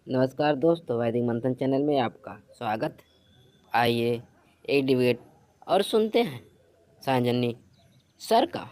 नमस्कार दोस्तों, वैदिक मंथन चैनल में आपका स्वागत। आइए एक डिबेट और सुनते हैं साजनी सर का।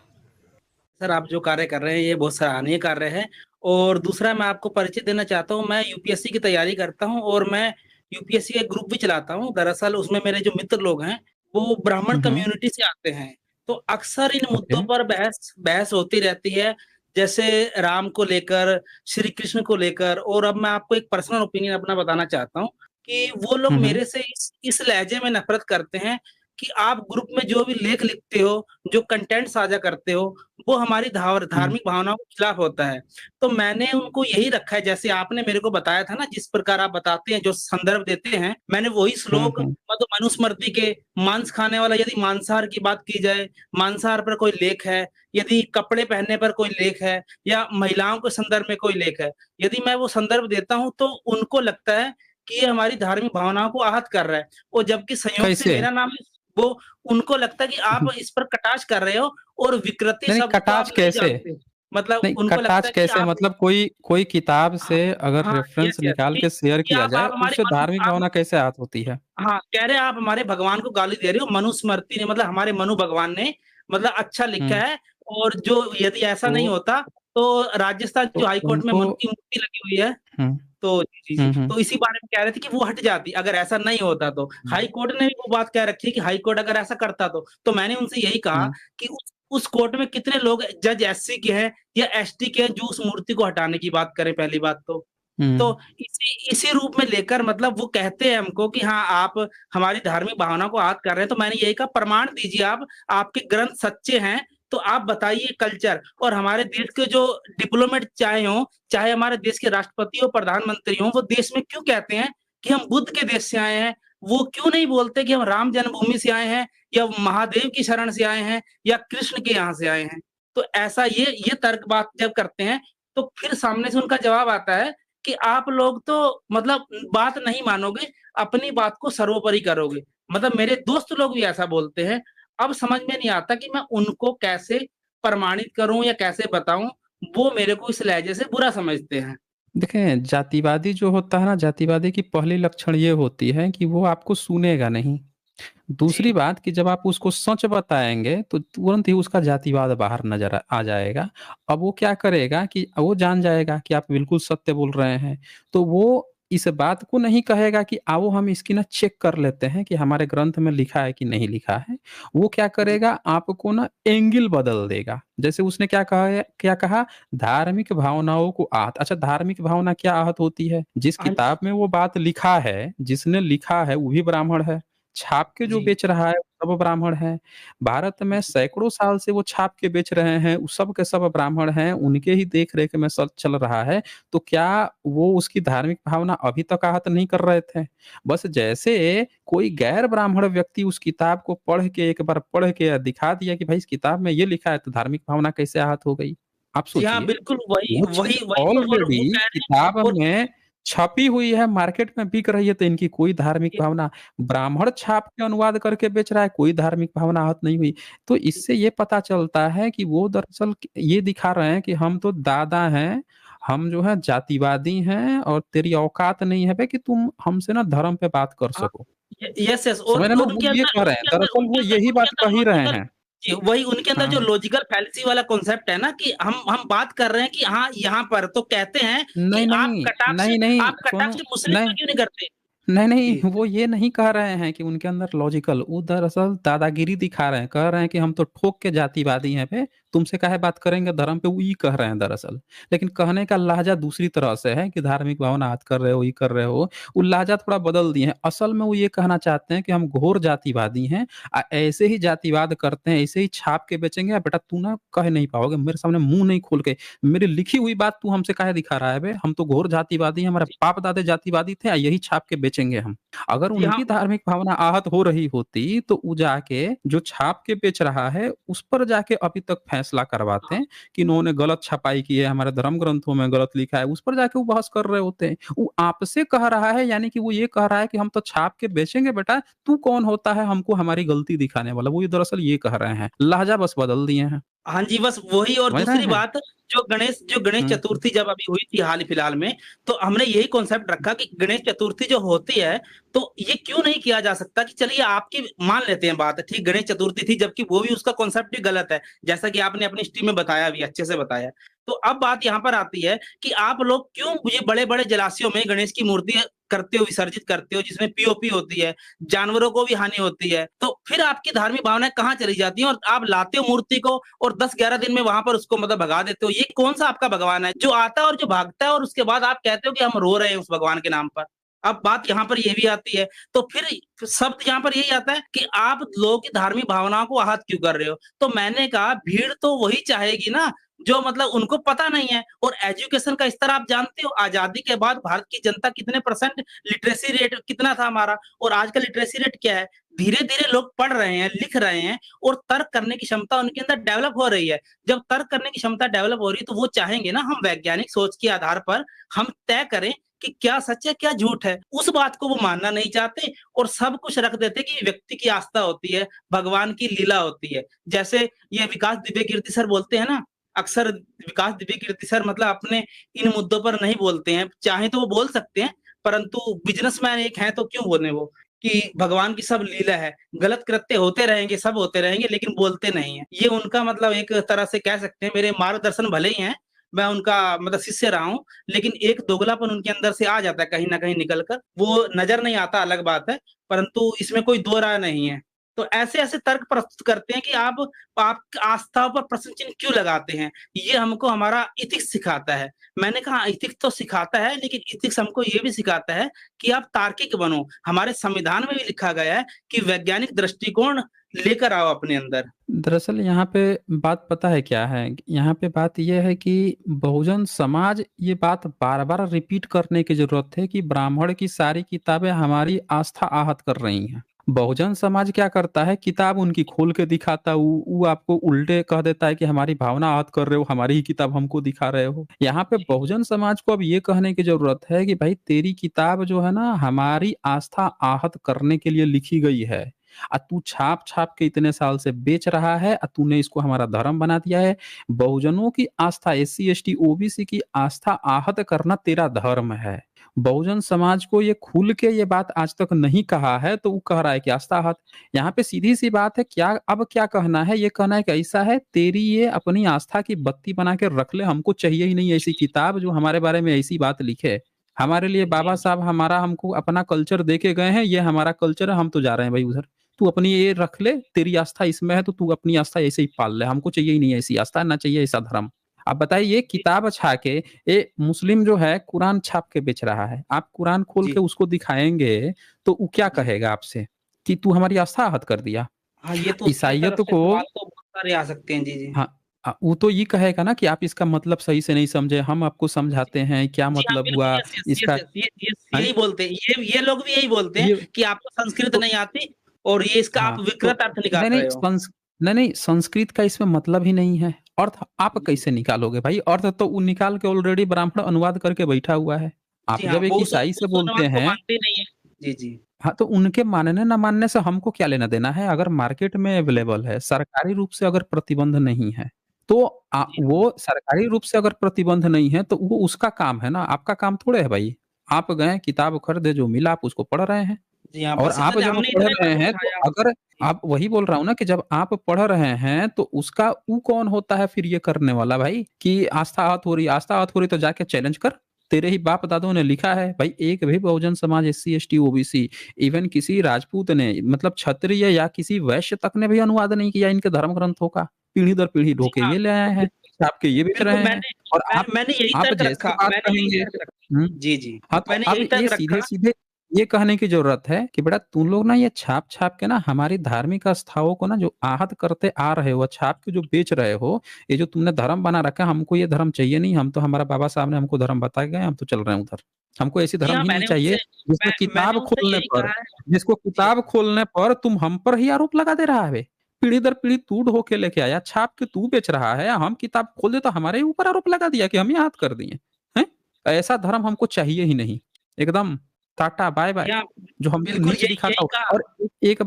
सर, आप जो कार्य कर रहे हैं ये बहुत सराहनीय कार्य है। और दूसरा, मैं आपको परिचय देना चाहता हूँ। मैं यूपीएससी की तैयारी करता हूँ और मैं यूपीएससी का ग्रुप भी चलाता हूँ। दरअसल उसमें मेरे जो मित्र लोग हैं वो ब्राह्मण हुँ, हुँ। कम्युनिटी से आते हैं। तो अक्सर इन ओके। मुद्दों पर बहस बहस होती रहती है, जैसे राम को लेकर, श्री कृष्ण को लेकर। और अब मैं आपको एक पर्सनल ओपिनियन अपना बताना चाहता हूँ कि वो लोग हुँ, हुँ। मेरे से इस लहजे में नफरत करते हैं कि आप ग्रुप में जो भी लेख लिखते हो, जो कंटेंट साझा करते हो, वो हमारी हुँ। धार्मिक भावनाओं के खिलाफ होता है। तो मैंने उनको यही रखा है, जैसे आपने मेरे को बताया था ना, जिस प्रकार आप बताते हैं, जो संदर्भ देते हैं, मैंने वही हुँ, श्लोक हुँ। मतलब मनुस्मृति के मांस खाने वाला, यदि मांसाहार की बात की जाए, मांसाहार पर कोई लेख है, यदि कपड़े पहनने पर कोई लेख है या महिलाओं के संदर्भ में कोई लेख है, यदि मैं वो संदर्भ देता हूँ तो उनको लगता है कि ये हमारी धार्मिक भावनाओं को आहत कर रहा है। और जबकि संयोग से कैसे? मेरा नाम है, वो उनको लगता है कि आप हुँ। इस पर कटाक्ष कर रहे हो और विकृति नहीं, नहीं, शब्द को आप कटाक्ष नहीं कैसे? जानते। मतलब नहीं, उनको लगता कटाक्ष है कि कैसे? आप मतलब कोई कोई किताब हाँ, से अगर हाँ, रेफ़रेंस यस, यस, निकाल के शेयर कि किया जाए, आप हमारे उससे मनु धार्मिक आप भावना कैसे आहत होती है? हाँ, कह रहे हैं आप हमारे भगवान को गाली दे रहे हो। मनुस्मृति ने, मतलब हमारे मनु भगवान ने, मतलब अच्छा लिखा हुँ। है। और जो यदि ऐसा तो नहीं होता तो राजस्थान तो जो हाई कोर्ट में उनको मनु की मूर्ति लगी हुई है। हुँ। तो जी, जी, हुँ, जी। हुँ। तो इसी बारे में कह रहे थे कि वो हट जाती अगर ऐसा नहीं होता तो। हुँ। हाई कोर्ट ने भी वो बात कह रखी है कि हाई कोर्ट अगर ऐसा करता तो मैंने उनसे यही कहा हुँ। कि उस कोर्ट में कितने लोग जज एससी के हैं या एसटी के हैं जो उस मूर्ति को हटाने की बात करें, पहली बात तो। तो हुँ। इसी इसी रूप में लेकर, मतलब वो कहते हैं हमको कि हाँ, आप हमारी धार्मिक भावना को आहत कर रहे हैं। तो मैंने यही कहा, प्रमाण दीजिए आप, आपके ग्रंथ सच्चे हैं तो आप बताइए कल्चर। और हमारे देश के जो डिप्लोमेट चाहे हों, चाहे हमारे देश के राष्ट्रपति हो, प्रधानमंत्री हों, वो देश में क्यों कहते हैं कि हम बुद्ध के देश से आए हैं? वो क्यों नहीं बोलते कि हम राम जन्मभूमि से आए हैं या महादेव की शरण से आए हैं या कृष्ण के यहाँ से आए हैं? तो ऐसा ये तर्क बात जब करते हैं, तो फिर सामने से उनका जवाब आता है कि आप लोग तो मतलब बात नहीं मानोगे, अपनी बात को सर्वोपरि करोगे। मतलब मेरे दोस्त लोग भी ऐसा बोलते हैं। अब समझ में नहीं आता कि मैं उनको कैसे प्रमाणित करूँ या कैसे बताऊँ? वो मेरे को इस लहज़े से बुरा समझते हैं। देखें, जातिवादी जो होता है ना, जातिवादी की पहली लक्षण ये होती है कि वो आपको सुनेगा नहीं। दूसरी जी, बात कि जब आप उसको सच बताएँगे, तो तुरंत ही उसका जातिवाद बाहर नज़र आ जाएगा। अब वो क्या करेगा कि वो जान जाएगा कि आप बिल्कुल सत्य बोल रहे हैं, तो वो इस बात को नहीं कहेगा कि आओ हम इसकी ना चेक कर लेते हैं कि हमारे ग्रंथ में लिखा है कि नहीं लिखा है। वो क्या जी। करेगा, आपको ना एंगल बदल देगा। जैसे उसने क्या कहा, धार्मिक भावनाओं को आहत। अच्छा, धार्मिक भावना क्या आहत होती है? जिस हाँ जी, किताब में वो बात लिखा है, जिसने लिखा है वो भी ब्राह्मण है। छाप के जो जी, बेच रहा है वो सब ब्राह्मण हैं। भारत में जी। सैकड़ों साल से वो छाप के बेच रहे हैं, वो सब के सब ब्राह्मण हैं, उनके ही देख-रेख में सब चल रहा है। तो क्या वो उसकी धार्मिक भावना अभी तक आहत नहीं कर रहे थे? बस जैसे कोई गैर ब्राह्मण व्यक्ति उस किताब को पढ़ के एक बार पढ़ के दिखा दिया कि भाई इस किताब में ये लिखा है तो धार्मिक भावना कैसे आहत हो गई? आप जी हाँ, सोचिए। बिल्कुल वही वो चीज़ वही वही तो वो ऑलरेडी कह रहे हैं। किताब और में छपी हुई है, मार्केट में बिक रही है, तो इनकी कोई धार्मिक ये भावना, ब्राह्मण छाप के अनुवाद करके बेच रहा है, कोई धार्मिक भावना आहत नहीं हुई। तो इससे ये पता चलता है कि वो दरअसल ये दिखा रहे हैं कि हम तो दादा हैं, हम जो है जातिवादी हैं और तेरी औकात नहीं है बे कि तुम हमसे ना धर्म पे बात कर हाँ, सको। Yes, yes. समझ रहे हैं ना? और वो ये कह रहे हैं, दरअसल वो यही बात उनके अंदर कह ही रहे लॉजिकल हैं। जी, वही उनके अंदर जो हाँ। लॉजिकल फैलेसी वाला कॉन्सेप्ट है ना, कि हम बात कर रहे हैं कि हाँ, यहाँ पर तो कहते हैं कि नहीं, नहीं, नहीं, नहीं, आप सुनो, कटाक्ष मुस्लिम पर नहीं। क्यों नहीं करते? नहीं, नहीं, जी। वो ये नहीं कह रहे हैं कि उनके अंदर लॉजिकल, वो दरअसल दादागिरी दिखा रहे हैं, कह रहे हैं कि हम तो ठोक के जातिवादी हैं बे, तुमसे काहे बात करेंगे धर्म पे, वो ये कह रहे हैं दरअसल। लेकिन कहने का लहज़ा दूसरी तरह से है कि धार्मिक भावना आहत कर रहे हो, ये कर रहे हो, वो लहज़ा थोड़ा बदल दिए हैं। असल में वो ये कहना चाहते हैं कि हम घोर जातिवादी हैं, ऐसे ही जातिवाद करते हैं, ऐसे ही छाप के बेचेंगे, बेटा तू ना कह नहीं पाओगे, मेरे सामने मुँह नहीं खोल के, मेरी लिखी हुई बात तू हमसे काहे दिखा रहा है बे? हम तो घोर जातिवादी हैं, हमारे जी, बाप-दादे जातिवादी थे, यही छाप के बेचेंगे हम। अगर जी हाँ, उनकी धार्मिक भावना आहत हो रही होती, तो वो जाके जो छाप के बेच रहा है, उस पर जाके अभी तक फैसला करवाते हाँ, कि इन्होंने गलत छपाई की है, हमारे धर्म ग्रंथों में गलत लिखा है, उस पर जाके वो बहस कर रहे होते हैं। वो आपसे कह रहा है, यानी कि वो ये कह रहा है कि हम तो छाप के बेचेंगे बेटा, तू कौन होता है हमको हमारी गलती दिखाने वाला? वो ये दरअसल ये कह रहे हैं, लहज़ा बस बदल दिए हैं। हाँ जी, बस वही। और समझ रहे दूसरी हैं? बात, जो गणेश हुँ, चतुर्थी जब अभी हुई थी हाल ही फिलहाल में, तो हमने यही कॉन्सेप्ट रखा कि गणेश चतुर्थी जो होती है, तो ये क्यों नहीं किया जा सकता कि चलिए आपकी मान लेते हैं बात, ठीक गणेश चतुर्थी थी, जबकि वो भी उसका कॉन्सेप्ट भी गलत है, जैसा कि आपने अपनी स्ट्रीम में बताया भी, अच्छे से बताया। तो अब बात यहाँ पर आती है कि आप लोग क्यों ये बड़े-बड़े जलाशयों में गणेश की मूर्ति करते हो, विसर्जित करते हो, जिसमें पीओपी होती है, जानवरों को भी हानि होती है, तो फिर आपकी धार्मिक भावनाएँ कहाँ चली जाती हैं और आप लाते हो मूर्ति को और 10-11 दिन में वहाँ पर उसको मतलब भगा देते हो। ये कौन-सा आपका भगवान है, जो आता है और जो भागता है और उसके बाद आप कहते हो कि हम रो रहे हैं उस भगवान के नाम पर। अब बात यहाँ पर ये भी आती है, तो फिर शब्द यहाँ पर यही आता है कि आप लोगों की धार्मिक भावनाओं को आहत क्यों कर रहे हो? तो मैंने कहा भीड़ तो वही चाहेगी ना, जो मतलब उनको पता नहीं है। और एजुकेशन का स्तर आप जानते हो, आज़ादी के बाद भारत की जनता कितने परसेंट लिटरेसी रेट कितना था हमारा, और आज का लिटरेसी रेट क्या है? धीरे-धीरे लोग पढ़ रहे हैं, लिख रहे हैं और तर्क करने की क्षमता उनके अंदर डेवलप हो रही है। जब तर्क करने की क्षमता डेवलप हो रही है, तो वो चाहेंगे ना हम वैज्ञानिक सोच के आधार पर हम तय करें कि क्या सच है, क्या झूठ है। उस बात को वो मानना नहीं चाहते और सब कुछ रख देते हैं कि व्यक्ति की आस्था होती है, भगवान की लीला होती है। जैसे ये विकास दिव्य कीर्ति सर बोलते हैं ना, अक्सर विकास दिव्य कीर्ति सर मतलब अपने इन मुद्दों पर नहीं बोलते हैं। चाहे तो वो बोल सकते हैं, परंतु बिज़नेसमैन एक हैं तो क्यों बोले वो? कि भगवान की सब लीला है, गलत कृत्य होते रहेंगे, सब होते रहेंगे लेकिन बोलते नहीं हैं। ये उनका मतलब एक तरह से कह सकते हैं मेरे मार्गदर्शन भले ही हैं, मैं उनका मतलब शिष्य रहा हूँ, लेकिन एक दोगलापन उनके अंदर से आ जाता है कहीं न कहीं निकल कर। वो नज़र नहीं आता अलग बात है, परंतु इसमें कोई दो राय नहीं है। तो ऐसे-ऐसे तर्क प्रस्तुत करते हैं कि आप आस्थाओं पर प्रश्न चिन्ह क्यों लगाते हैं? ये हमको हमारा एथिक्स सिखाता है। मैंने कहा एथिक्स तो सिखाता है, लेकिन एथिक्स हमको ये भी सिखाता है कि आप तार्किक बनो। हमारे संविधान में भी लिखा गया है कि वैज्ञानिक दृष्टिकोण लेकर आओ अपने अंदर। दरअसल यहाँ पे बात पता है क्या है? यहाँ पे बात ये है कि बहुजन समाज ये बात बार-बार रिपीट करने की ज़रूरत है कि ब्राह्मण की सारी किताबें हमारी आस्था आहत कर रही हैं। बहुजन समाज क्या करता है, किताब उनकी खोल के दिखाता, वो आपको उल्टे कह देता है कि हमारी भावना आहत कर रहे हो, हमारी ही किताब हमको दिखा रहे हो। यहाँ पे जी, बहुजन समाज को अब ये कहने की ज़रूरत है कि भाई तेरी किताब जो है ना, हमारी आस्था आहत करने के लिए लिखी गई है। तू छाप-छाप के इतने साल से बेच रहा है, तूने इसको हमारा धर्म बना दिया है। बहुजनों की आस्था, एससी, एसटी, ओबीसी की आस्था आहत करना तेरा धर्म है। बहुजन समाज को ये खुल के ये बात आज तक नहीं कहा है, तो वो कह रहा है कि आस्था आहत। यहाँ पे सीधी-सी बात है, क्या अब क्या कहना है? ये कहना है कि ऐसा है, तेरी ये अपनी आस्था की बत्ती बना के रख ले, हमको चाहिए ही नहीं ऐसी जी, किताब जो हमारे बारे में ऐसी बात लिखे। हमारे लिए बाबा जी, साहब हमारा हमको अपना कल्चर दे के गए हैं, ये हमारा कल्चर है, हम तो जा रहे हैं भाई उधर। तू अपनी ये रख ले, तेरी आस्था इसमें है तो तू अपनी आस्था ऐसे ही पाल ले, हमको चाहिए ही नहीं ऐसी आस्था, ना चाहिए ऐसा धर्म। अब बताइए ये जी, किताब छा के ये मुस्लिम जो है कुरान छाप के बेच रहा है, आप कुरान खोल के जी, उसको दिखाएँगे, तो वो क्या जी। कहेगा आपसे? कि तू हमारी आस्था आहत कर दिया। हाँ, ये तो उसकी तरफ ईसाइयत से को सवाल तो बहुत सारे आ सकते हैं। जी, जी। हाँ, वो तो ये कहेगा ना कि आप इसका मतलब सही से नहीं समझे, हम आपको समझाते हैं, क्या जी हाँ, मतलब बिल्कुल, हुआ यस, यस, यस, इसका यस, हैं? यही बोलते हैं। ये लोग भी यही बोलते हैं ये कि आपको संस्कृत तो नहीं आती और ये इसका आप हाँ, विकृत तो अर्थ निकाल नहीं, नहीं रहे हो। नहीं, नहीं संस्कृत का इसमें मतलब ही नहीं है। अर्थ आप जी, कैसे निकालोगे भाई? अर्थ तो वो निकाल के ऑलरेडी ब्राह्मण अनुवाद करके बैठा हुआ है। जी आप हाँ, जब एक वो ईसाई से उस बोलते अनुवाद को हैं मानते नहीं है। जी, जी। हाँ, तो उनके मानने ना मानने से हमको क्या लेना-देना है? अगर मार्केट में अवेलेबल है, सरकारी रूप से अगर प्रतिबंध नहीं है, तो जी हाँ। वो सरकारी रूप से अगर प्रतिबंध नहीं है, तो वो उसका काम है ना, आपका काम थोड़े है भाई। आप गए किताब खरीदे, जो मिला आप उसको पढ़ रहे हैं। जी हाँ, और बस आप इतने जब हमने पढ़ इतने रहे कदम हैं तो उठाया। अगर जी, आप वही बोल रहा हूँ ना कि जब आप पढ़ रहे हैं तो उसका वो कौन होता है फिर ये करने वाला भाई कि आस्था आहत हो रही है, आस्था आहत हो रही है तो जाके चैलेंज कर। तेरे ही बाप दादों ने लिखा है भाई एक भी Bahujan Samaj SC ST OBC even किसी राजपूत ने मतलब क्षत्रिय या किसी वैश्य तक ने भी अनुवाद नहीं किया इनके धर्म ग्रंथों का। पीढ़ी दर पीढ़ी जी ढोके हाँ, ये ले आए हैं, छाप के ये बेच बिल्कुल रहे हैं और मैंने यही आप तर्क जैसे रखा, बात कहेंगे जी, जी। हाँ, तो मैंने अब यही ये तर्क रखा। सीधे-सीधे ये कहने की ज़रूरत है कि बेटा तुम लोग ना ये छाप-छाप के ना हमारी धार्मिक आस्थाओं को ना जो आहत करते आ रहे हो, छाप के जो बेच रहे हो, ये जो तुमने धर्म बना रखा है, हमको ये धर्म चाहिए नहीं, हम तो हमारा बाबा साहब ने हमको धर्म बता के गए, हम तो चल रहे हैं उधर। हमको ऐसी जी धर्म हाँ, ही नहीं चाहिए, मैंने उनसे यही कहा है। जिसको जी किताब हाँ, खोलने पर तुम हम पर ही आरोप लगा दे रहा है बे। पीढ़ी दर पीढ़ी तू ढो के लेके आया, छाप के तू बेच रहा है, हम किताब खोल दे तो हमारे ही ऊपर आरोप लगा दिया कि हम ही आहत कर दिए। हैं? ऐसा धर्म हमको चाहिए ही नहीं, एकदम टाटा बाय-बाय, या जो हमको बिल्कुल नीच यही दिखाता यही हो। कहा। और एक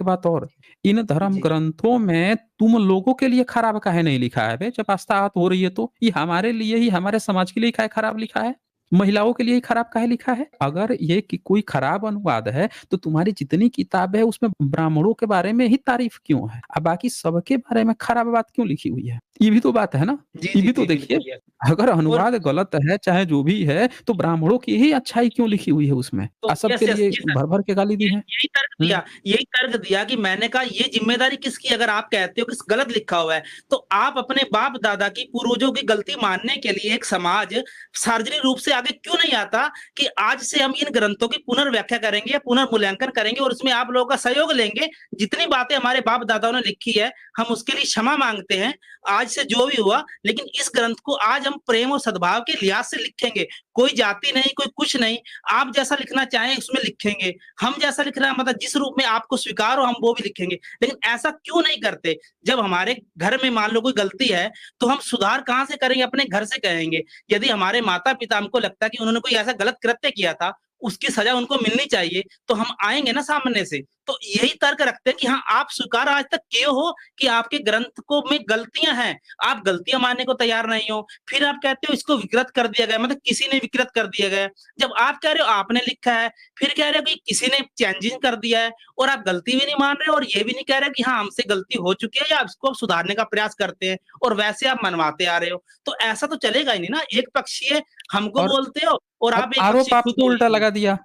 बात और, इन धर्म जी। ग्रंथों में तुम लोगों के लिए खराब काहे नहीं लिखा है बे? जब आस्था आहत हो रही है तो? ये हमारे लिए ही, हमारे समाज के लिए काहे खराब लिखा है? महिलाओं के लिए ही खराब काहे लिखा है? अगर ये कि कोई खराब अनुवाद है, तो तुम्हारी जितनी किताबें हैं उसमें ब्राह्मणों के बारे में ही तारीफ क्यों है? बाकी सबके बारे में खराब बात क्यों लिखी हुई है? ये भी तो बात है ना? जी, ये जी, भी तो जी, देखिए, बिल्कुल यस। अगर और अनुवाद गलत है, चाहे जो भी है, तो ब्राह्मणों की ही अच्छाई क्यों लिखी हुई है उसमें? तो सबके यस, यस, लिए जी सर। भर-भर के गाली दी है। हुँ। यही तर्क दिया कि मैंने कहा ये ज़िम्मेदारी किसकी, अगर आप कहते हो कि गलत लिखा हुआ है, तो आप अपने बाप-दादा की, पूर्वजों की गलती मानने के लिए एक समाज सार्वजनिक रूप से आगे क्यों नहीं आता कि आज से हम इन ग्रंथों की पुनर्व्याख्या करेंगे या पुनर्मूल्यांकन करेंगे और इसमें आप लोगों का सहयोग लेंगे। जितनी बातें हमारे बाप-दादाओं ने लिखी है, हम उसके लिए क्षमा माँगते हैं। आज से जो भी हुआ, लेकिन इस ग्रंथ को आज हम प्रेम और सद्भाव के लिहाज से लिखेंगे। कोई जाति नहीं, कोई कुछ नहीं, आप जैसा लिखना चाहें उसमें लिखेंगे। हम जैसा लिख रहे हैं, मतलब जिस रूप में आपको स्वीकार हो हम वो भी लिखेंगे। लेकिन ऐसा क्यों नहीं करते? जब हमारे घर में मान लो कोई गलती है, तो हम सुधार कहाँ से करेंगे? अपने घर से कहेंगे। यदि हमारे माता-पिता हमको लगता है कि उन्होंने कोई ऐसा गलत कृत्य किया था, उसकी सज़ा उनको मिलनी चाहिए, तो हम आएँगे ना सामने से। तो यही तर्क रखते हैं कि हाँ, आप स्वीकार आज तक किए हो कि आपके ग्रंथ को में गलतियाँ हैं। आप गलतियाँ मानने को तैयार नहीं हो। फिर आप कहते हो इसको विकृत कर दिया गया, मतलब किसी ने विकृत कर दिया गया है। जब आप कह रहे हो आपने लिखा है, फिर कह रहे हो कि किसी ने चेंजिंग कर दिया है और आप गलती भी नहीं मान रहे हो और ये भी नहीं कह रहे कि हाँ, हमसे गलती हो चुकी है या इसको सुधारने का प्रयास करते हैं और वैसे आप मनवाते आ रहे हो। तो ऐसा तो चलेगा ही नहीं ना, एक पक्षीय हमको और बोलते हो और अब आप एक आरोप पक्षीय आप खुद पे बोल उल्टा रहे हो। लगा दिया,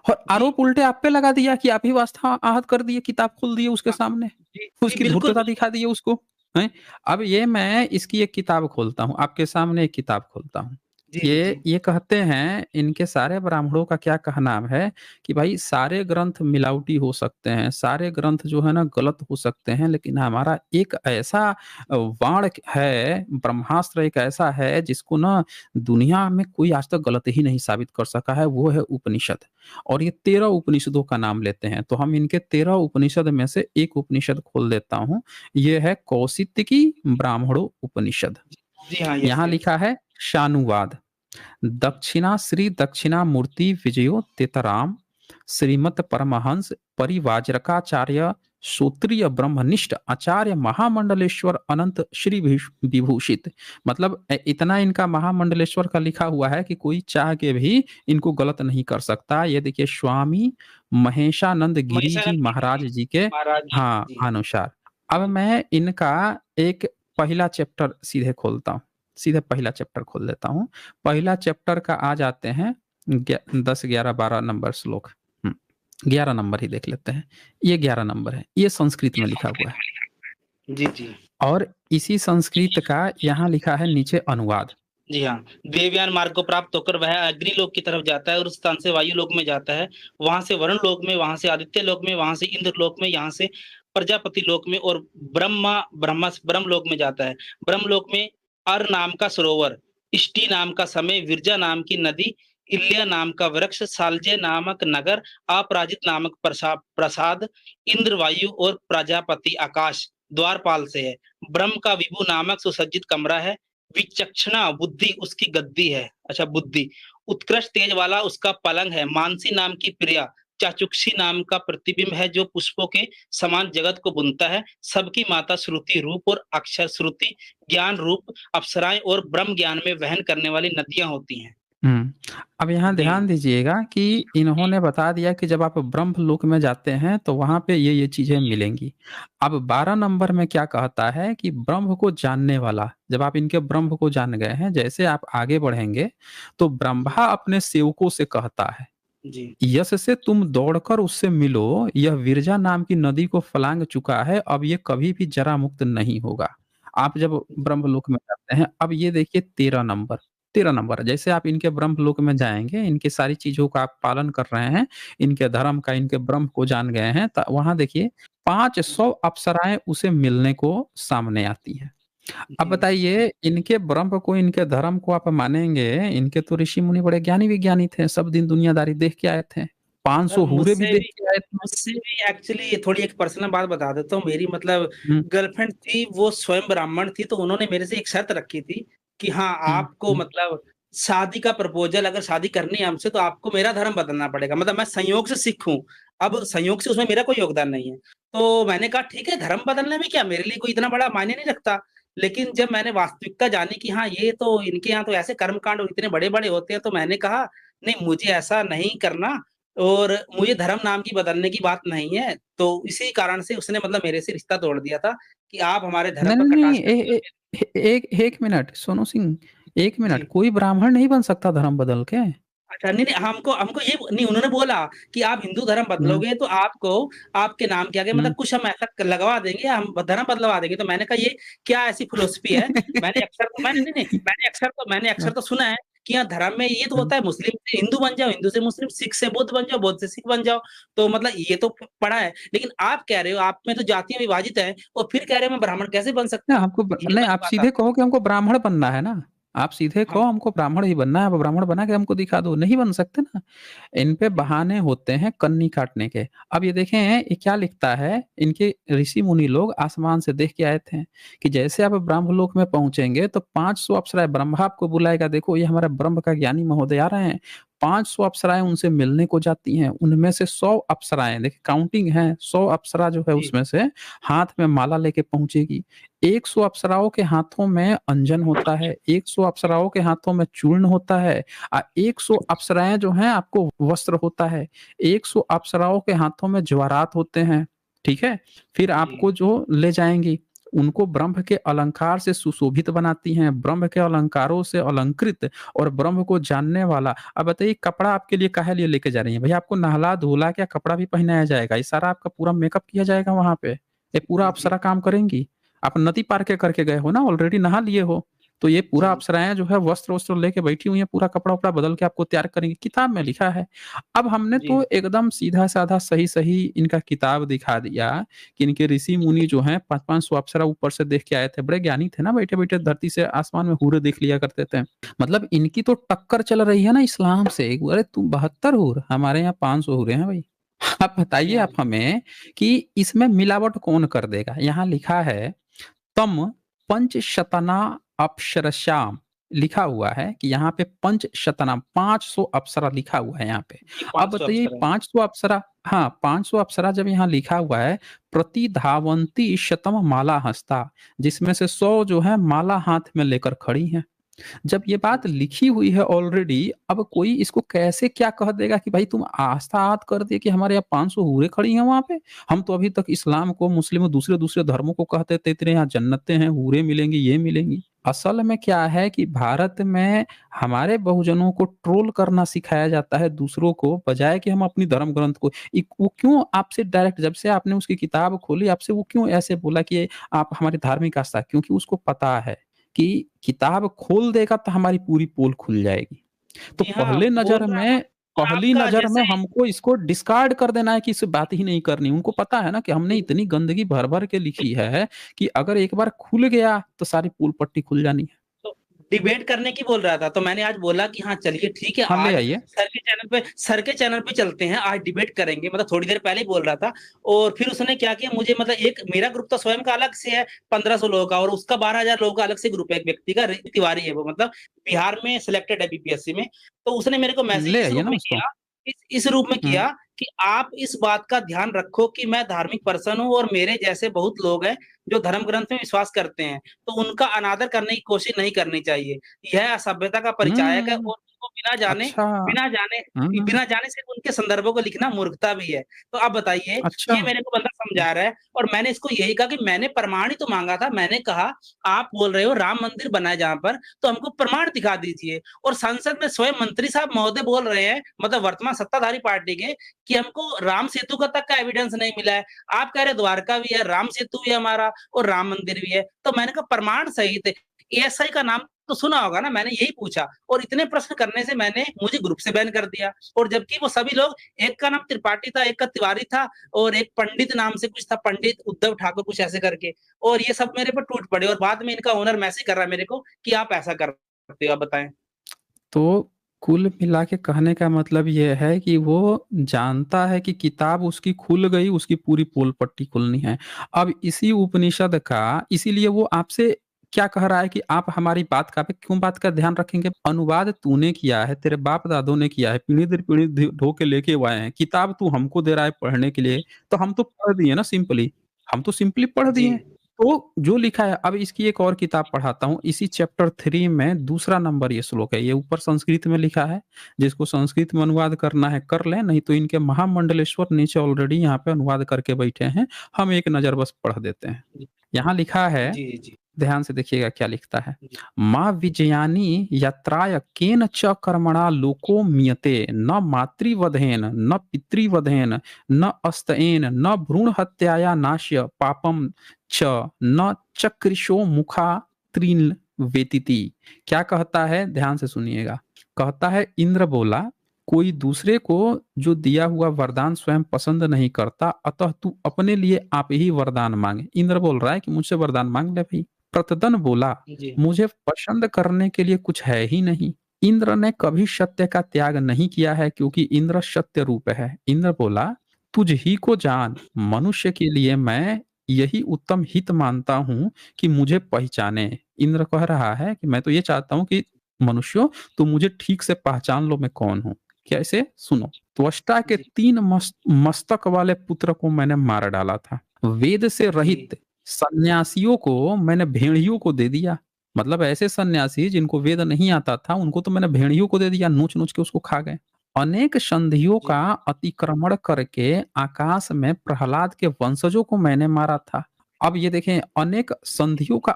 और जी, आरोप उल्टे आप पे लगा दिया कि आप ही आस्था आहत कर दिए, किताब खोल दिए उसके हाँ, सामने, जी, जी, उसकी बिल्कुल, धूर्तता बिल्कुल। दिखा दी है उसको, हैं? अब ये मैं इसकी एक किताब खोलता हूँ, आपके सामने एक किताब खोलता हूँ। जी, जी, जी। ये कहते हैं, इनके सारे ब्राह्मणों का क्या कहना है कि भाई सारे ग्रंथ मिलावटी हो सकते हैं, सारे ग्रंथ जो है ना गलत हो सकते हैं, लेकिन हमारा एक ऐसा वाण है, ब्रह्मास्त्र एक ऐसा है जिसको ना दुनिया में कोई आज तक गलत ही नहीं साबित कर सका है, वो है उपनिषद। और ये 13 उपनिषदों का नाम लेते हैं, तो हम इनके 13 उपनिषद में से एक उपनिषद खोल देता हूँ। ये है कौशितकी ब्राह्मणों उपनिषद। जी हाँ, यस, यहाँ यस। लिखा है शानुवाद। दक्षिणा श्री दक्षिणामूर्ति विजयो तेतराम श्रीमत परमहंस परिवाजरकाचार्य सूत्रीय ब्रह्मनिष्ठ आचार्य महामंडलेश्वर अनंत श्री विभूषित। मतलब इतना इनका महामंडलेश्वर का लिखा हुआ है कि कोई चाह के भी इनको गलत नहीं कर सकता। ये देखिए स्वामी महेशानंद गिरी जी महिषानंद महाराज गिरी जी के महाराज जी। हाँ जी, अनुसार। अब मैं इनका एक पहला चैप्टर सीधे खोलता हूँ, सीधे पहला चैप्टर खोल देता हूँ। पहला चैप्टर का आ जाते हैं 10, 11, 12 नंबर श्लोक। 11 नंबर ही देख लेते हैं। ये 11 नंबर है। ये संस्कृत में लिखा हुआ है जी, जी। और इसी संस्कृत का यहाँ लिखा है नीचे अनुवाद। जी हाँ, देवयान मार्ग को प्राप्त होकर वह अग्निलोक की तरफ जाता है और उस स्थान से वायु लोक में जाता है। वहाँ से वरुण लोक में, वहाँ से आदित्य लोक में, वहाँ से इंद्र लोक में, यहाँ से प्रजापति लोक में और ब्रह्म लोक में जाता है। ब्रह्म लोक में अर नाम का सरोवर, इष्टि नाम का समय, विरजा नाम की नदी, इल्या नाम का वृक्ष, सालजय नामक नगर, अपराजित नामक प्रसाद, इंद्र वायु और प्रजापति आकाश द्वारपाल से है। ब्रह्म का विभु नामक सुसज्जित कमरा है। विचक्षणा बुद्धि उसकी गद्दी है। अच्छा बुद्धि, उत्कृष्ट तेज वाला उसका पलंग है। मानसी नाम की प्रिया, चाचुक्षी नाम का प्रतिबिंब है जो पुष्पों के समान जगत को बुनता है। सबकी माता श्रुति रूप और अक्षर श्रुति ज्ञान रूप अप्सराएं और ब्रह्म ज्ञान में वहन करने वाली नदियां होती हैं। हुँ। अब यहाँ जी ध्यान दीजिएगा कि इन्होंने बता दिया कि जब आप ब्रह्मलोक में जाते हैं तो वहाँ पे ये चीज़ें मिलेंगी। अब 12 नंबर में क्या कहता है कि ब्रह्म को जानने वाला, जब आप इनके ब्रह्म को जान गए हैं, जैसे आप आगे बढ़ेंगे तो ब्रह्मा अपने सेवकों से कहता है, जी यश से तुम दौड़कर उससे मिलो, यह विरजा नाम की नदी को फलांग चुका है, अब ये कभी भी जरा मुक्त नहीं होगा। आप जब ब्रह्मलोक में जाते हैं, अब ये देखिए 13 नंबर जैसे आप इनके ब्रह्मलोक में जाएँगे, इनकी सारी चीज़ों का आप पालन कर रहे हैं, इनके धर्म का, इनके ब्रह्म को जान गए हैं, त वहाँ देखिए 500 अप्सराएँ उसे मिलने को सामने आती हैं। अब जी बताइए इनके ब्रह्म को, इनके धर्म को आप मानेंगे, इनके तो ऋषि-मुनि बड़े ज्ञानी-विज्ञानी थे, सब दिन दुनियादारी देख के आए थे। 500 हूरे भी देख के आए थे। मुझसे भी एक्चुअली थोड़ी एक पर्सनल बात बता देता हूँ। मेरी मतलब हुँ, गर्लफ्रेंड थी, वो स्वयं ब्राह्मण थी, तो उन्होंने मेरे से एक शर्त रखी थी कि हाँ, हुँ, आपको हुँ, मतलब शादी का प्रपोजल, अगर शादी करनी है हमसे तो आपको मेरा धर्म बदलना पड़ेगा, मतलब मैं संयोग से सिख हूँ, अब संयोग से उसमें मेरा कोई योगदान नहीं है। तो मैंने कहा ठीक है, धर्म बदलने में क्या, मेरे लिए कोई इतना बड़ा मायने नहीं रखता। लेकिन जब मैंने वास्तविकता जानी कि हाँ, ये तो इनके यहाँ तो ऐसे कर्मकांड इतने बड़े-बड़े होते हैं, तो मैंने कहा नहीं, मुझे ऐसा नहीं करना, और मुझे धर्म नाम की बदलने की बात नहीं है। तो इसी कारण से उसने मतलब मेरे से रिश्ता तोड़ दिया था कि आप हमारे धर्म नहीं, पर नहीं, कटाक्ष नहीं, करते हो। एक एक मिनट सोनू सिंह, एक मिनट, जी। कोई ब्राह्मण नहीं बन सकता धर्म बदल के। अच्छा, नहीं, नहीं, हमको हमको ये नहीं, उन्होंने बोला कि आप हिंदू धर्म हम्म, बदलोगे तो आपको आपके नाम के आगे मतलब हम्म। कुछ हम ऐसा लगवा देंगे, हम धर्म बदलवा देंगे। तो मैंने कहा ये क्या ऐसी फिलॉसफी है? मैंने अक्सर तो सुना है कि यहाँ धर्म में ये तो होता है, मुस्लिम से हिंदू बन जाओ, हिंदू से मुस्लिम, सिख से बुद्ध बन जाओ, बुद्ध से सिख बन जाओ। तो मतलब ये तो पढ़ा है, लेकिन आप कह रहे हो आप में तो जातियां विभाजित है, और फिर कह रहे हो मैं ब्राह्मण कैसे बन सकता ना हूँ? हमको ये नहीं, वाली आप बात सीधे आप। कहो कि हमको ब्राह्मण बनना है ना। आप सीधे कहो हाँ। हमको ब्राह्मण ही बनना है, आप ब्राह्मण बना के हमको दिखा दो, नहीं बन सकते ना। इन पे जी, जी। बहाने होते हैं कन्नी काटने के। अब ये देखें ये क्या लिखता है, इनके ऋषि मुनि लोग आसमान से देख के आए थे कि जैसे आप ब्रह्मलोक में पहुंचेंगे तो 500 अप्सराएं, ब्रह्मा आपको बुलाएगा, देखो ये हमारे ब्रह्म का ज्ञानी महोदय आ रहे हैं। 500 अप्सराएं उनसे मिलने को जाती हैं, उनमें से 100 अप्सराएं, देखिए काउंटिंग है, 100 अप्सरा जो है जी, उसमें से हाथ में माला लेके पहुंचेगी। 100 अप्सराओं के हाथों में अंजन होता है, 100 अप्सराओं के हाथों में चूर्ण होता है, 100 अप्सराएं जो हैं आपको वस्त्र होता है, 100 अप्सराओं के हाथों में जवारात होते हैं, ठीक है। फिर जी, आपको जो ले जाएंगी, उनको ब्रह्म के अलंकार से सुशोभित बनाती हैं, ब्रह्म के अलंकारों से अलंकृत और ब्रह्म को जानने वाला। अब बताइए कपड़ा आपके लिए काहे लिए लेके जा रही है भैया, आपको नहला धोला क्या कपड़ा भी पहनाया जाएगा, ये सारा आपका पूरा मेकअप किया जाएगा वहां पे, ये पूरा जी, जी, अप्सरा काम करेंगी। आप नदी पार के करके गए हो ना, ऑलरेडी नहा लिए हो, तो ये पूरा जी, अप्सराएं जो है वस्त्र वस्त्र लेके बैठी हुई हैं, पूरा कपड़ा उपड़ा बदल के आपको तैयार करेंगे, किताब में लिखा है। अब हमने जी, तो एकदम सीधा साधा सही सही इनका किताब दिखा दिया कि इनके ऋषि मुनि जो हैं 500 अप्सरा ऊपर से देख के आए थे, बड़े ज्ञानी थे ना, बैठे बैठे धरती से आसमान में हूरे देख लिया करते थे। मतलब इनकी तो टक्कर चल रही है ना इस्लाम से। अरे तुम 72 हूर, हमारे यहाँ 500 हूरे हैं भाई। आप बताइए हाँ आप जी, हमें कि इसमें मिलावट कौन कर देगा। यहाँ लिखा है तम पंचशतना अप्सरश्याम, लिखा हुआ है कि यहाँ पे पंचशतना 500 अप्सरा लिखा हुआ है यहाँ पे। जी, अब 500 बताइए अप्सरा है। 500 अप्सरा, हाँ 500 अप्सरा जब यहाँ लिखा हुआ है, प्रति धावंती शतम माला हंसता, जिसमें से 100 जो है माला हाथ में लेकर खड़ी हैं। जब ये बात लिखी हुई है ऑलरेडी, अब कोई इसको कैसे क्या कह देगा कि भाई तुम आस्था आत कर दिए कि हमारे यहाँ 500 हूरें खड़ी हैं वहां पे। हम तो अभी तक इस्लाम को, मुस्लिम दूसरे दूसरे धर्मों को कहते थे तेरे यहाँ जन्नतें हैं, हूरें मिलेंगी, ये मिलेंगी। असल में क्या है कि भारत में हमारे बहुजनों को ट्रोल करना सिखाया जाता है दूसरों को, बजाय कि हम अपनी धर्म ग्रंथ को। वो क्यों आपसे डायरेक्ट, जब से आपने उसकी किताब खोली, आपसे वो क्यों ऐसे बोला कि आप हमारी धार्मिक आस्था, क्योंकि उसको पता है कि किताब खोल देगा तो हमारी पूरी पोल खुल जाएगी। तो जी हाँ, बोल रहा है। और पहली आपका नज़र में जैसे हमको इसको डिस्कार्ड कर देना है कि इससे बात ही नहीं करनी। उनको पता है ना कि हमने इतनी गंदगी भर-भर के लिखी है कि अगर एक बार खुल गया तो सारी पोल पट्टी खुल जानी है। तो डिबेट करने की बोल रहा था, तो मैंने आज बोला कि हाँ, चलिए ठीक है, हाँ, ले आज आइए। सर के चैनल पे चलते हैं, आज डिबेट करेंगे, मतलब थोड़ी देर पहले ही बोल रहा था। और फिर उसने क्या किया, मुझे मतलब एक मेरा ग्रुप तो स्वयं का अलग से है, 1500 लोगों का, और उसका 12,000 लोगों का अलग से ग्रुप है, एक व्यक्ति का, ऋतिक तिवारी है वो, मतलब बिहार में सिलेक्टेड है बीपीएससी में। तो उसने मेरे को मैसेज ले इस आइए रूप ना में उसको। किया, इस रूप में हुँ, किया कि आप इस बात का ध्यान रखो कि मैं धार्मिक पर्सन हूँ, और मेरे जैसे बहुत लोग हैं जो धर्म ग्रंथ में विश्वास करते हैं, तो उनका अनादर करने की कोशिश नहीं करनी चाहिए। यह असभ्यता का परिचायक है, हुँ, और उनको अच्छा। बिना जाने हुँ, बिना जाने सिर्फ उनके संदर्भों को लिखना मूर्खता भी है। तो आप बताइए, अच्छा। ये मेरे को बंदा समझा रहा है, और मैंने इसको यही कहा कि मैंने प्रमाण ही तो माँगा था। मैंने कहा आप बोल रहे हो राम मंदिर बना है जहाँ पर, तो हमको प्रमाण दिखा दीजिए। और संसद में स्वयं मंत्री साहब महोदय बोल रहे हैं, मतलब वर्तमान सत्ताधारी पार्टी के, कि हमको राम सेतु का तक का एविडेंस नहीं मिला है। आप कह रहे द्वारका भी है, राम सेतु भी है हमारा, और राम मंदिर भी है। तो मैंने कहा प्रमाण सहित एएसआई का नाम तो सुना होगा ना, मैंने यही पूछा, और इतने प्रश्न करने से मुझे ग्रुप से बैन कर दिया। और जबकि वो सभी लोग, एक का नाम त्रिपाठी था, एक का तिवारी था, और एक पंडित नाम से कुछ था, पंडित उद्धव ठाकुर कुछ ऐसे करके, और ये सब मेरे पर टूट पड़े। और बाद में इनका ओनर मैसेज कर रहा है मेरे को कि आप ऐसा करते हो, आप बताएं। तो कुल मिला के कहने का मतलब ये है कि वो जानता है कि किताब उसकी खुल गई, उसकी पूरी पोल पट्टी खुलनी है। अब इसी उपनिषद का, इसीलिए वो आपसे क्या कह रहा है कि आप हमारी बात का पे क्यों बात का ध्यान रखेंगे? अनुवाद तूने किया है, तेरे बाप दादों ने किया है, पीढ़ी दर पीढ़ी ढो के लेके वो आए हैं। किताब तू हमको दे रहा है पढ़ने के लिए, तो हम तो पढ़ दिए ना सिंपली। हम तो सिंपली पढ़ जी दिए। तो जो लिखा है, अब इसकी एक और किताब पढ़ाता हूँ। इसी चैप्टर 3 में दूसरा नंबर ये श्लोक है। ये ऊपर संस्कृत में लिखा है। जिसको संस्कृत में अनुवाद करना है कर लें, नहीं तो इनके महामंडलेश्वर नीचे ऑलरेडी यहाँ पे अनुवाद करके बैठे हैं। हम एक नज़र बस पढ़ देते हैं। यहाँ लिखा है, जी जी ध्यान से देखिएगा क्या लिखता है। जी माँ विजयानी यत्राय केन च कर्मणा लोको मियते न मातृवधेन न पितृवधेन न अस्तएन न भ्रूण हत्याया नाश्य पापम च न चक्रिशो मुखा त्रीन वेतिति। क्या कहता है, ध्यान से सुनिएगा। कहता है, इंद्र बोला, कोई दूसरे को जो दिया हुआ वरदान स्वयं पसंद नहीं करता, अतः तू अपने लिए आप ही वरदान मांगे। इंद्र बोल रहा है कि मुझसे वरदान मांग ले भाई। प्रतदन बोला, जी मुझे पसंद करने के लिए कुछ है ही नहीं। इंद्र ने कभी सत्य का त्याग नहीं किया है, क्योंकि इंद्र सत्य रूप है। इंद्र बोला, तुझ ही को जान, मनुष्य के लिए मैं यही उत्तम हित मानता हूँ कि मुझे पहचाने। इंद्र कह रहा है कि मैं तो ये चाहता हूँ कि मनुष्यों, तुम मुझे ठीक से पहचान लो मैं कौन हूँ। कैसे? सुनो। त्वष्टा के जी 3 मस्तक वाले पुत्र को मैंने मार डाला था। वेद से जी रहित सन्यासियों को मैंने भेड़ियों को दे दिया। मतलब ऐसे सन्यासी जिनको वेद नहीं आता था, उनको तो मैंने भेड़ियों को दे दिया, नोच-नोच के उसको खा गए। अनेक संधियों जी का अतिक्रमण करके आकाश में प्रहलाद के वंशजों को मैंने मारा था। अब ये देखें, अनेक संधियों का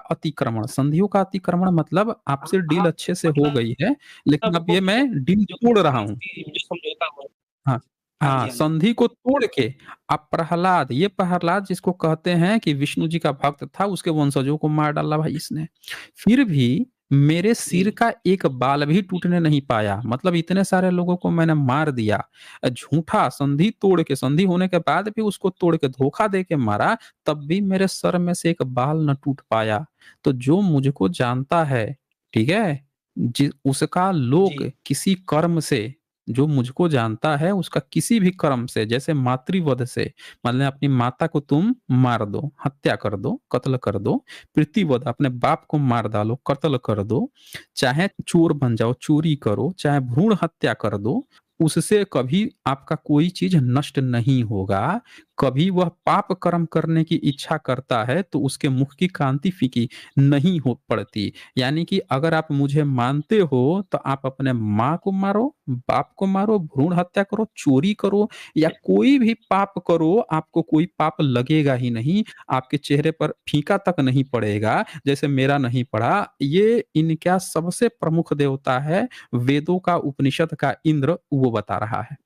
अतिक्रमण मतलब आपसे डील हाँ, अच्छे से हो मतलब गई है, लेकिन अब वो ये मैं डील जो तोड़ रहा हूँ। जो समझौता हुआ। हाँ, हाँ हाँ, जी, हाँ जी। संधि को तोड़ के अब प्रहलाद, ये प्रहलाद जिसको कहते हैं कि विष्णु जी का भक्त था, उसके वंशजों को मार डाला भाई इसने। फिर भी मेरे जी, सिर का एक बाल भी टूटने नहीं पाया। मतलब इतने सारे लोगों को मैंने मार दिया। झूठा संधि तोड़ के, संधि होने के बाद भी उसको तोड़ के धोखा दे के मारा, तब भी मेरे सर में से एक बाल न टूट पाया। तो जो मुझको जानता है, ठीक है? उसका जी, लोक किसी कर्म से, जो मुझको जानता है उसका किसी भी कर्म से, जैसे मातृवध से, मतलब अपनी माता को तुम मार दो, हत्या कर दो, कत्ल कर दो। पितृवध, अपने बाप को मार डालो, कत्ल कर दो। चाहे चोर बन जाओ, चोरी करो, चाहे भ्रूण हत्या कर दो, उससे कभी आपका कोई चीज नष्ट नहीं होगा। कभी वह पाप कर्म करने की इच्छा करता है तो उसके मुख की कांति फीकी नहीं हो पड़ती। यानी कि अगर आप मुझे मानते हो तो आप अपने माँ को मारो, बाप को मारो, भ्रूण हत्या करो, चोरी करो, या कोई भी पाप करो, आपको कोई पाप लगेगा ही नहीं। आपके चेहरे पर फीका तक नहीं पड़ेगा, जैसे मेरा नहीं पड़ा। ये इनका सबसे प्रमुख देवता है, वेदों का, उपनिषद का इंद्र, वो बता रहा है।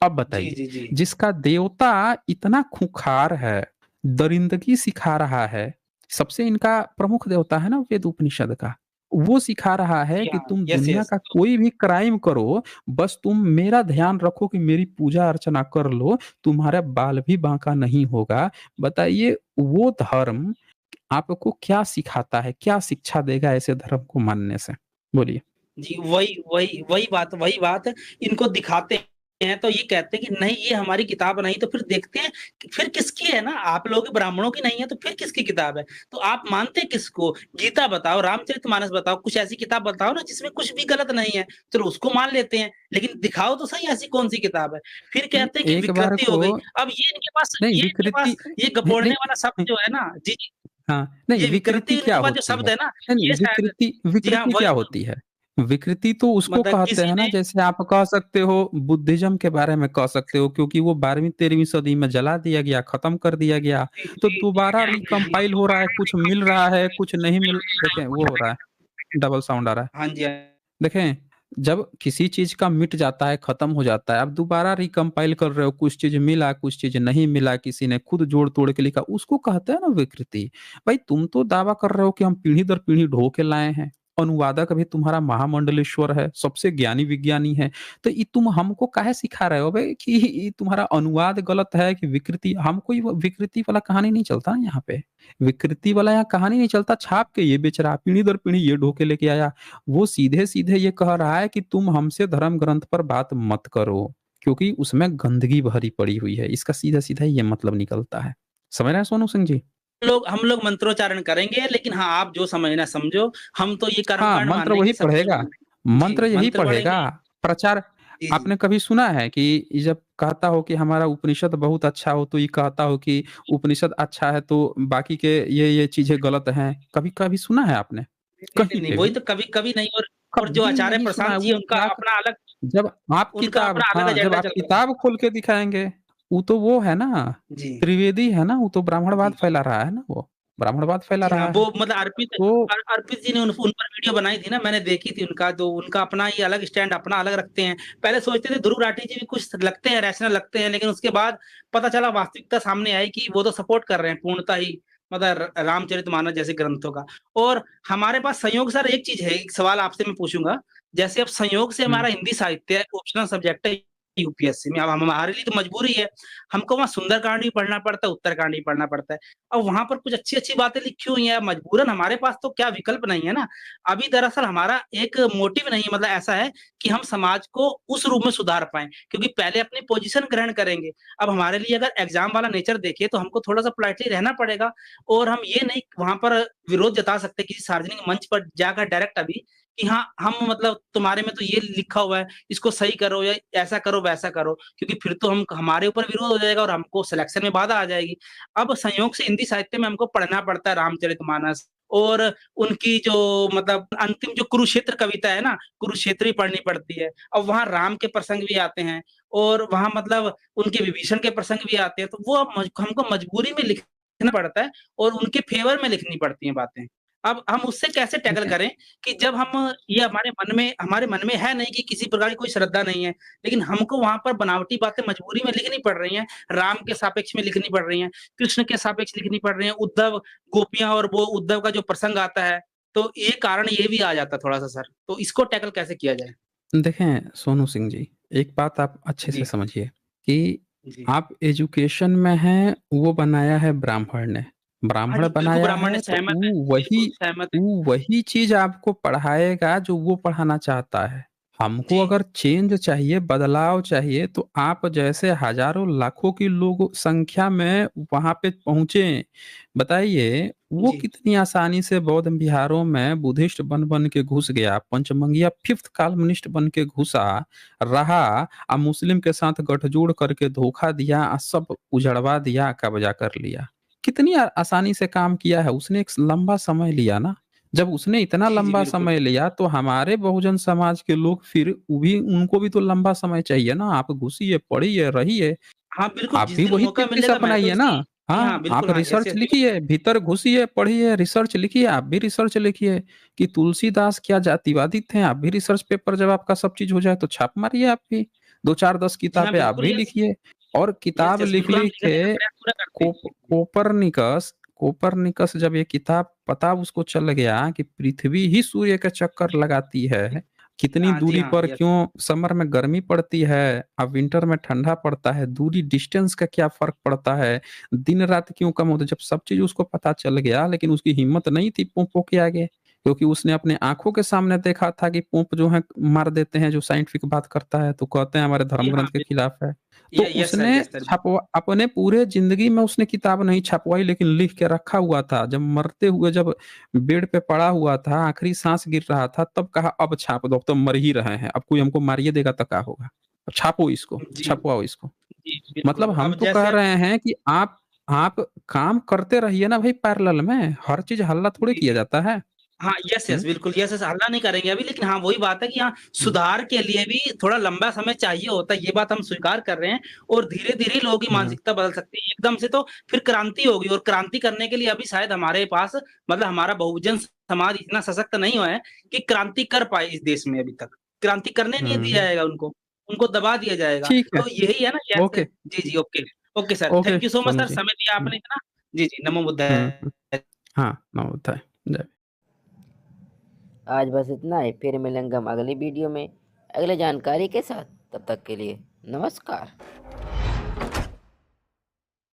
अब जी, बताइए, जी, जी। जिसका देवता इतना खूंखार है, दरिंदगी सिखा रहा है, सबसे इनका प्रमुख देवता है ना वेद उपनिषद का, वो सिखा रहा है जी कि हाँ, तुम यस, दुनिया यस। का कोई भी क्राइम करो, बस तुम मेरा ध्यान रखो कि मेरी पूजा अर्चना कर लो, तुम्हारा बाल भी बांका नहीं होगा। बताइए, वो धर्म आपको क्या सिखाता है, क्या शिक्षा देगा ऐसे धर्म को मानने से? बोलिए। जी, वही बात इनको दिखाते हैं, तो ये कहते हैं कि नहीं ये हमारी किताब नहीं, तो फिर देखते हैं कि फिर किसकी है ना, आप लोग ब्राह्मणों की नहीं है तो फिर किसकी किताब है? तो आप मानते किसको? गीता बताओ, रामचरितमानस बताओ, कुछ ऐसी किताब बताओ ना जिसमें कुछ भी गलत नहीं है, चलो उसको मान लेते हैं, लेकिन दिखाओ तो सही ऐसी कौन-सी किताब है? फिर नहीं, कहते हैं कि एक बार विकृति हो को गई। अब ये इनके पास नहीं, ये इनके विकृति पास ये नहीं, गपोड़ने नहीं, वाला शब्द नहीं, जो है ना जी, जी, हाँ, नहीं, ये विकृति विकृति क्या इनके पास जो होती है? शब्द है ना, नहीं, नहीं, ये शायद विकृति जी हाँ, विकृति वही क्या तो होती है? विकृति तो उसको मतलब कहते किसी हैं ना, ने जैसे आप कह सकते हो बुद्धिज़्म के बारे में कह सकते हो, क्योंकि वो 12वीं-13वीं सदी में जला दिया गया, खत्म कर दिया गया। जी, तो जी, दोबारा जी, रिकम्पाइल हो रहा है, कुछ मिल रहा है, कुछ नहीं मिल, देखें वो हो रहा है, डबल साउंड आ रहा है। हाँ जी, हाँ। देखें, जब किसी चीज़ का मिट जाता है, खत्म हो जाता है, आप दोबारा रिकम्पाइल कर रहे हो, कुछ चीज़ मिला, कुछ चीज़ नहीं मिला, किसी ने खुद जोड़-तोड़ के लिखा, उसको कहते हैं ना विकृति। भाई तुम तो दावा कर रहे हो कि हम पीढ़ी दर पीढ़ी ढो के लाए हैं। अनुवादक भी तुम्हारा महामंडलेश्वर है, सबसे ज्ञानी विज्ञानी है। तो ये तुम हमको काहे सिखा रहे हो बे कि ये तुम्हारा अनुवाद गलत है कि विकृति, हम कोई वो विकृति वाला कहानी नहीं चलता ना यहाँ पे। विकृति वाला यहाँ कहानी नहीं चलता, छाप के ये बेच रहा, पीढ़ी दर पीढ़ी ये ढो के लेके आया। वो सीधे-सीधे ये कह रहा है कि तुम हमसे धर्म ग्रंथ पर बात मत करो, क्योंकि उसमें गंदगी भरी पड़ी हुई है। इसका सीधा-सीधा ये मतलब निकलता है। समझ रहे हैं सोनू सिंह जी? हम लोग मंत्रोच्चारण करेंगे, लेकिन हाँ, आप जो समझना समझो, हम तो ये हाँ, कर्मकांड मंत्र मानेंगे, वही सब कुछ पढ़ेगा, मानेंगे। मंत्र जी, यही मंत्र पढ़ेगा। पढ़ेंगे। प्रचार जी, जी। आपने कभी सुना है कि ये जब कहता हो कि हमारा उपनिषद बहुत अच्छा हो, तो ये कहता हो कि उपनिषद अच्छा है तो बाकी के ये चीज़ें गलत हैं। कभी-कभी सुना है आपने? नहीं, नहीं, कहीं नहीं, पे वही भी? तो कभी-कभी नहीं। और जो कभी आचार्य नहीं सुना प्रशांत है जी वो हैं, क्या जब आप उनका किताब अपना अलग हाँ, जब एजेंडा आप चलता है। किताब खोल के दिखाएँगे, वो तो वो है ना, जी, त्रिवेदी है ना, वो तो ब्राह्मणवाद जी। फैला रहा है ना वो, ब्राह्मणवाद फैला जी हाँ, रहा वो है। मतलब तो अर्पित जी ने उन पर वीडियो बनाई थी ना, मैंने देखी थी उनका, तो उनका अपना ही अलग स्टैंड अपना अलग रखते हैं। पहले सोचते थे ध्रुव राठी जी भी कुछ लगते हैं, रैशनल लगते हैं, लेकिन उसके बाद पता चला, वास्तविकता सामने आई कि वो तो सपोर्ट कर रहे हैं पूर्णतः ही, मतलब रामचरितमानस जैसे ग्रंथों का। और हमारे पास संयोग सर एक चीज़ है, एक सवाल आपसे मैं पूछूँगा, जैसे अब संयोग से हुँ, हमारा हिंदी साहित्य ऑप्शनल सब्जेक्ट है यूपीएससी में, अब हमारे लिए तो मजबूरी है, हमको वहाँ सुंदरकांड भी पढ़ना पड़ता है, उत्तरकांड भी पढ़ना पड़ता है। अब वहाँ पर कुछ अच्छी-अच्छी बातें लिखी हुई हैं, मजबूरन हमारे पास तो क्या विकल्प नहीं है ना। अभी दरअसल हमारा एक मोटिव नहीं है, मतलब ऐसा है कि हम समाज को उस रूप में सुधार पाएँ, क्योंकि पहले अपनी पोज़ीशन ग्रहण करेंगे। अब हमारे लिए अगर एग्ज़ाम वाला नेचर देखें, तो हमको थोड़ा-सा पोलाइटली रहना पड़ेगा, और हम ये नहीं वहाँ पर विरोध जता सकते किसी सार्वजनिक मंच पर जाकर डायरेक्ट अभी, कि हाँ, हम मतलब तुम्हारे में तो ये लिखा हुआ है, इसको सही करो या ऐसा करो, वैसा करो, क्योंकि फिर तो हम हमारे ऊपर विरोध हो जाएगा और हमको सिलेक्शन में बाधा आ जाएगी। अब संयोग से हिंदी साहित्य में हमको पढ़ना पड़ता है रामचरितमानस, और उनकी जो मतलब अंतिम जो कुरुक्षेत्र कविता है ना, कुरुक्षेत्र ही पढ़नी पड़ती है। अब वहाँ राम के प्रसंग भी आते हैं, और वहाँ मतलब उनके विभीषण के प्रसंग भी आते हैं, तो वो अब हमको मजबूरी में लिखना पड़ता है, और उनके फेवर में लिखनी पड़ती हैं बातें। अब हम उससे कैसे टैकल देखिए करें कि जब हम ये हमारे मन में है नहीं कि किसी प्रकार की कोई श्रद्धा नहीं है, लेकिन हमको वहाँ पर बनावटी बातें मजबूरी में लिखनी पड़ रही हैं, राम के सापेक्ष में लिखनी पड़ रही हैं, कृष्ण के सापेक्ष लिखनी पड़ रही हैं, उद्धव, गोपियाँ और वो उद्धव का जो प्रसंग आता है, तो ये कारण ये भी आ जाता है थोड़ा-सा सर। तो इसको टैकल कैसे किया जाए? देखें सोनू सिंह जी, एक बात आप अच्छे से जी, समझिए कि जी। आप एजुकेशन में हैं, वो बनाया है ब्राह्मण ने। हाँ ब्राह्मण जी, बिल्कुल बनाया ब्राह्मण ने है तो सहमत है, बिल्कुल सहमत है। वो वही चीज़ आपको पढ़ाएगा जो वो पढ़ाना चाहता है। हमको जी, अगर चेंज चाहिए, बदलाव चाहिए तो आप जैसे हज़ारों लाखों की लोग संख्या में वहाँ पे पहुँचे। बताइए वो जी। कितनी आसानी से बौद्ध विहारों में बुद्धिस्ट बन-बन के घुस गया, पंचमंगिया फिफ्थ कॉलमनिस्ट बन के घुसा, रहा मुस्लिम के साथ गठजोड़ करके धोखा दिया सब उजड़वा दिया, कब्जा कर लिया। कितनी आसानी से काम किया है, उसने एक लंबा समय लिया ना। जब उसने इतना जी, जी, लंबा बिल्कुल। समय लिया तो हमारे बहुजन समाज के लोग फिर वो भी उनको भी तो लंबा समय चाहिए ना। आप घुसिए, पढ़िए, रहिए। हाँ, बिल्कुल, आप जिस भी दिन वही मौका तरीके से मिलेगा मैं तो अपनाइए ना। इसकी जी हाँ, हाँ, आप बिल्कुल, हाँ, यस, रिसर्च यस, बिल्कुल। लिखिए, भीतर घुसिए, पढ़िए, रिसर्च लिखिए, आप भी रिसर्च लिखिए कि तुलसीदास क्या जातिवादी थे, आप भी रिसर्च पेपर जब आपका सब चीज़ हो जाए तो छाप मारिए आप भी। 2, 4, 10 जी हाँ, किताबें आप बिल्कुल, भी यस। लिखिए और यस, किताब यस, बिल्कुल हम लिख-लिख लिखने का के प्रयास पूरा करते हैं। कोप कोपरनिकस कोपरनिकस जब ये किताब पता उसको चल गया कि पृथ्वी ही सूर्य का चक्कर लगाती है, कितनी जी दूरी हाँ, पर यस। क्यों समर में गर्मी पड़ती है, अब विंटर में ठंडा पड़ता है, दूरी डिस्टेंस का क्या फ़र्क पड़ता है, दिन-रात क्यों कम होता है, जब सब चीज़ उसको पता चल गया लेकिन उसकी हिम्मत नहीं थी पोंपों के आगे, क्योंकि उसने अपने आँखों के सामने देखा था कि पोंप जो है मार देते हैं, जो साइंटिफिक बात करता है, तो कहते हैं हमारे जी धर्म हाँ, ग्रंथ के बिल्कुल। खिलाफ है। तो यस सर, उसने यस सर। छपवा अपने पूरे ज़िंदगी में उसने किताब नहीं छपवाई लेकिन लिख के रखा हुआ था। जब मरते हुए जब बेड पे पड़ा हुआ था, आखिरी साँस गिर रहा था, तब कहा अब छाप दो, अब तो मर ही रहे हैं, अब कोई हमको मारिए देगा तो क्या होगा? अब छापो इसको, जी, छपवाओ इसको। जी, मतलब बिल्कुल। हम अब तो कह जैसे रहे हैं कि आप काम करते रहिए ना भई पैरेलल में, हर चीज़ हल्ला थोड़ी जी, किया जी। जाता है। हाँ, यस, यस, हुँ, बिल्कुल, यस, यस, हल्ला नहीं करेंगे अभी, लेकिन हाँ, वही बात है कि हाँ, हुँ, सुधार के लिए भी थोड़ा लंबा समय चाहिए होता है, ये बात हम स्वीकार कर रहे हैं, और धीरे-धीरे लोगों की हुँ, मानसिकता बदल सकती है। एकदम से तो फिर क्रांति होगी, और क्रांति करने के लिए अभी शायद हमारे पास मतलब हमारा बहुजन समाज इतना सशक्त नहीं हुआ है कि क्रांति कर पाए इस देश में अभी तक। क्रांति करने नहीं दिया हुँ। जाएगा उनको, उनको दबा दिया जाएगा। ठीक है, तो यही है ना, जैसे ओके, जी, जी, okay. Okay sir, okay thank you so much Sonu sir, जी। समय दिया हुँ, आपने इतना। जी, जी, नमो हुँ, हुँ। बुद्धाय। हाँ, नमो बुद्धाय। जय आज बस इतना ही, फिर मिलेंगे हम अगली वीडियो में अगले जानकारी के साथ। तब तक के लिए नमस्कार।